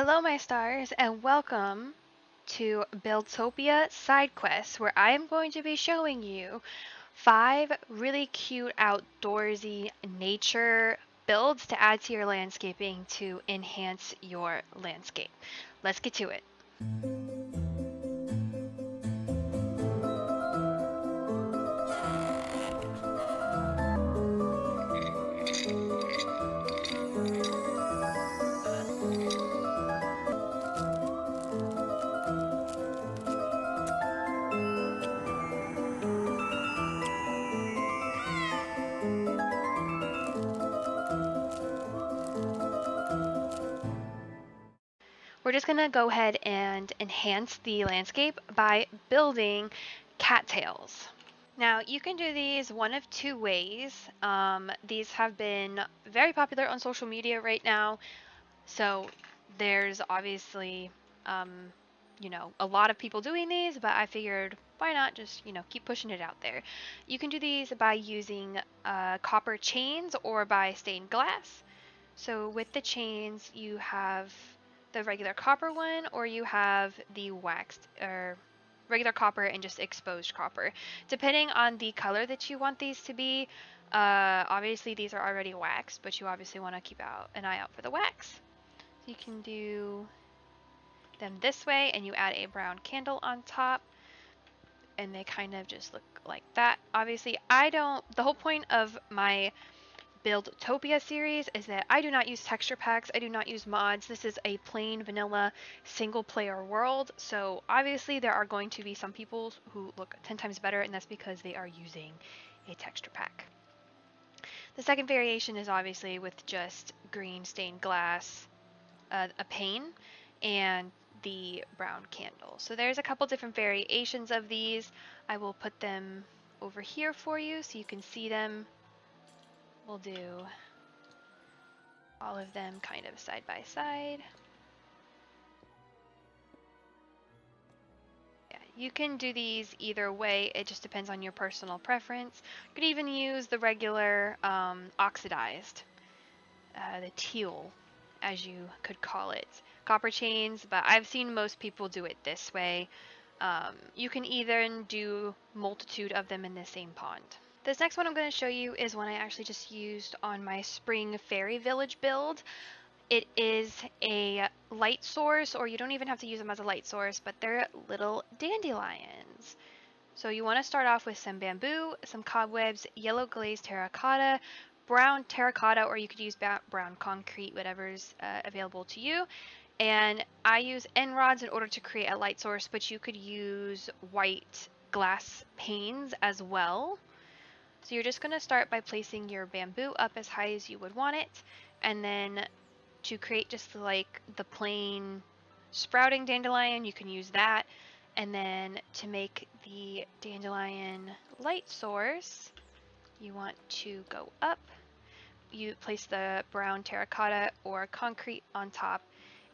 Hello, my stars, and welcome to Buildtopia Side Quests, where I am going to be showing you 5 really cute outdoorsy nature builds to add to your landscaping to enhance your landscape. Let's get to it. We're just going to go ahead and enhance the landscape by building cattails. Now, you can do these one of 2 ways. These have been very popular on social media right now. So there's obviously, a lot of people doing these, but I figured why not just, keep pushing it out there. You can do these by using copper chains or by stained glass. So with the chains, you have the regular copper one, or you have the waxed or regular copper and just exposed copper. Depending on the color that you want these to be, obviously these are already waxed, but you obviously want to keep an eye out for the wax. So you can do them this way, and you add a brown candle on top, and they kind of just look like that. Obviously, the whole point of my Buildtopia series is that I do not use texture packs, I do not use mods. This is a plain vanilla single player world, so obviously there are going to be some people who look 10 times better, and that's because they are using a texture pack. The second variation is obviously with just green stained glass, a pane, and the brown candle. So there's a couple different variations of these. I will put them over here for you so you can see them. We'll do all of them kind of side by side. Yeah, you can do these either way. It just depends on your personal preference. You could even use the regular oxidized, the teal, as you could call it, copper chains, but I've seen most people do it this way. You can either do multitude of them in the same pond. This next one I'm going to show you is one I actually just used on my spring fairy village build. It is a light source, or you don't even have to use them as a light source, but they're little dandelions. So you want to start off with some bamboo, some cobwebs, yellow glazed terracotta, brown terracotta, or you could use brown concrete, whatever's available to you. And I use end rods in order to create a light source, but you could use white glass panes as well. So you're just going to start by placing your bamboo up as high as you would want it, and then to create just like the plain sprouting dandelion, you can use that. And then to make the dandelion light source, you want to go up. You place the brown terracotta or concrete on top,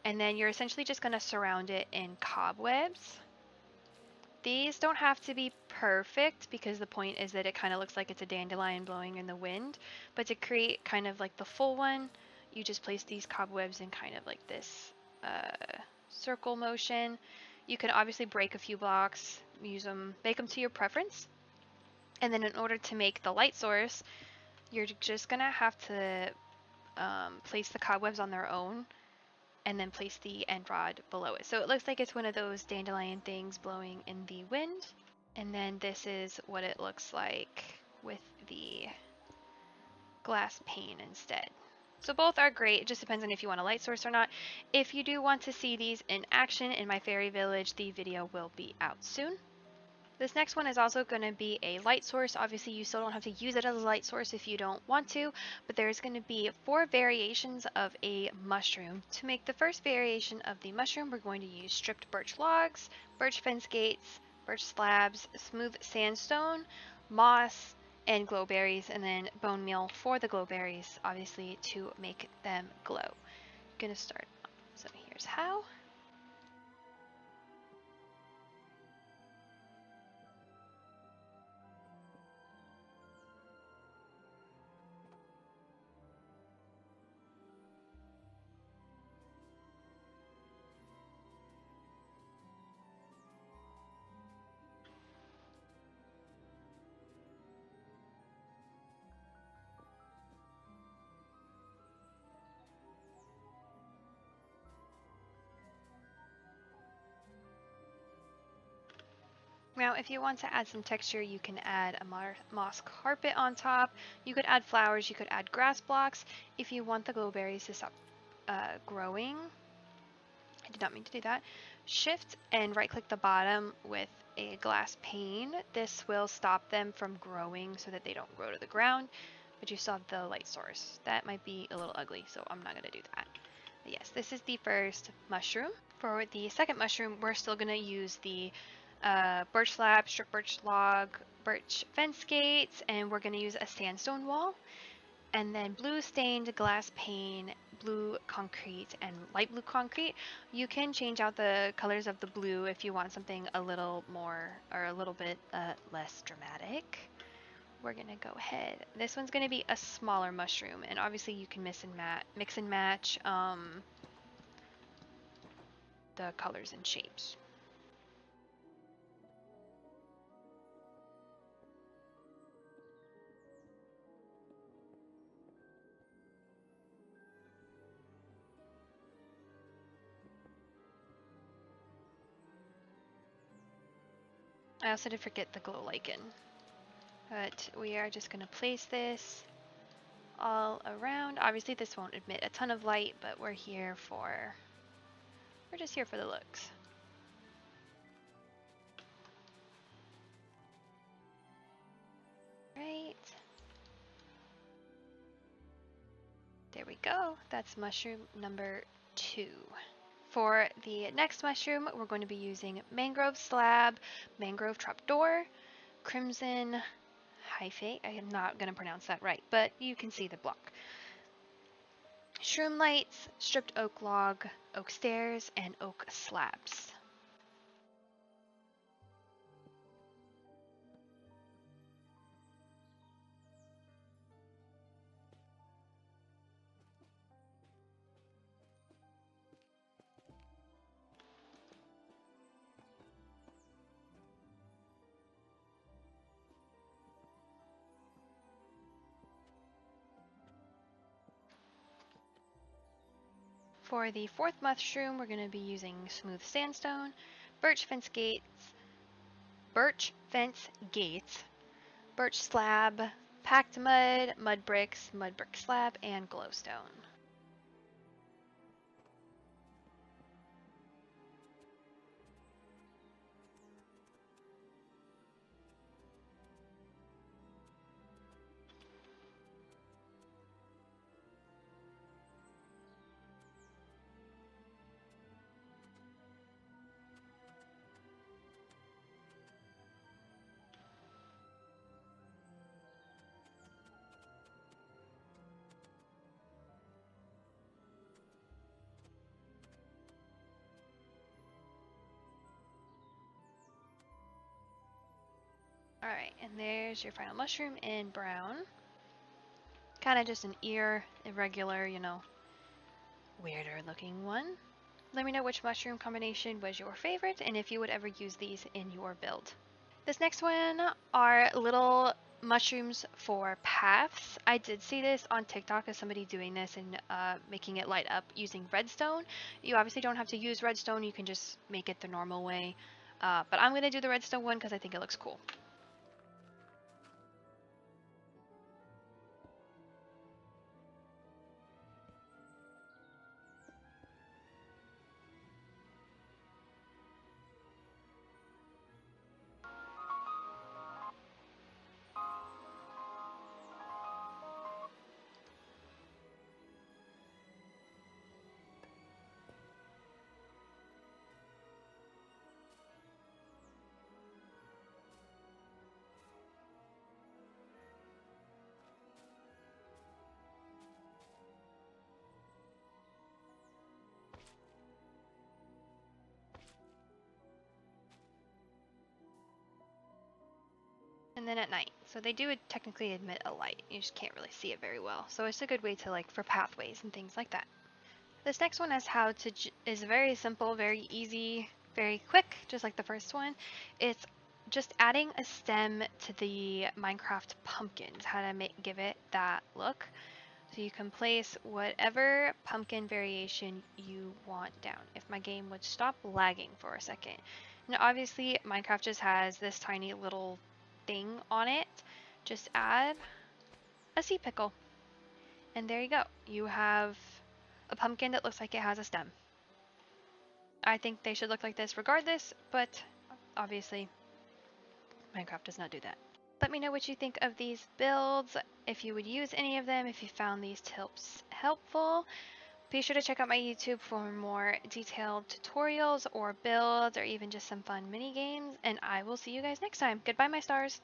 and then you're essentially just going to surround it in cobwebs. These don't have to be perfect because the point is that it kind of looks like it's a dandelion blowing in the wind, but to create kind of like the full one, you just place these cobwebs in kind of like this circle motion. You can obviously break a few blocks, bake them to your preference. And then in order to make the light source, you're just gonna have to place the cobwebs on their own and then place the end rod below it. So it looks like it's one of those dandelion things blowing in the wind. And then this is what it looks like with the glass pane instead. So both are great. It just depends on if you want a light source or not. If you do want to see these in action in my fairy village, the video will be out soon. This next one is also going to be a light source. Obviously, you still don't have to use it as a light source if you don't want to, but there's going to be 4 variations of a mushroom. To make the first variation of the mushroom, we're going to use stripped birch logs, birch fence gates, birch slabs, smooth sandstone, moss, and glowberries, and then bone meal for the glowberries, obviously, to make them glow. I'm going to start. So here's how. Now, if you want to add some texture, you can add a moss carpet on top. You could add flowers, you could add grass blocks. If you want the glowberries to stop growing, I did not mean to do that. Shift and right click the bottom with a glass pane. This will stop them from growing so that they don't grow to the ground, but you still have the light source. That might be a little ugly, so I'm not going to do that. But yes, this is the first mushroom. For the second mushroom, we're still going to use the birch slab, strip birch log, birch fence gates, and we're going to use a sandstone wall. And then blue stained glass pane, blue concrete, and light blue concrete. You can change out the colors of the blue if you want something a little more or a little bit less dramatic. We're gonna go ahead. This one's gonna be a smaller mushroom, and obviously you can mix and match the colors and shapes. I also did forget the glow lichen, but we are just gonna place this all around. Obviously this won't emit a ton of light, but we're just here for the looks. Right. There we go. That's mushroom number 2. For the next mushroom, we're going to be using mangrove slab, mangrove trapdoor, crimson hyphae. I am not going to pronounce that right, but you can see the block. Shroom lights, stripped oak log, oak stairs, and oak slabs. For the fourth mushroom, we're going to be using smooth sandstone, birch fence gates, birch slab, packed mud, mud brick slab, and glowstone. Alright, and there's your final mushroom in brown. Kind of just an irregular, weirder looking one. Let me know which mushroom combination was your favorite and if you would ever use these in your build. This next one are little mushrooms for paths. I did see this on TikTok of somebody doing this and making it light up using redstone. You obviously don't have to use redstone, you can just make it the normal way. But I'm going to do the redstone one because I think it looks cool. And then at night. So they do technically emit a light. You just can't really see it very well. So it's a good way to for pathways and things like that. This next one is very simple, very easy, very quick, just like the first one. It's just adding a stem to the Minecraft pumpkins, how to give it that look. So you can place whatever pumpkin variation you want down. If my game would stop lagging for a second, Now, obviously, Minecraft just has this tiny little thing on it. Just add a sea pickle. And there you go. You have a pumpkin that looks like it has a stem. I think they should look like this regardless, but obviously Minecraft does not do that. Let me know what you think of these builds, if you would use any of them, if you found these tips helpful. Be sure to check out my YouTube for more detailed tutorials or builds or even just some fun mini games, and I will see you guys next time. Goodbye, my stars!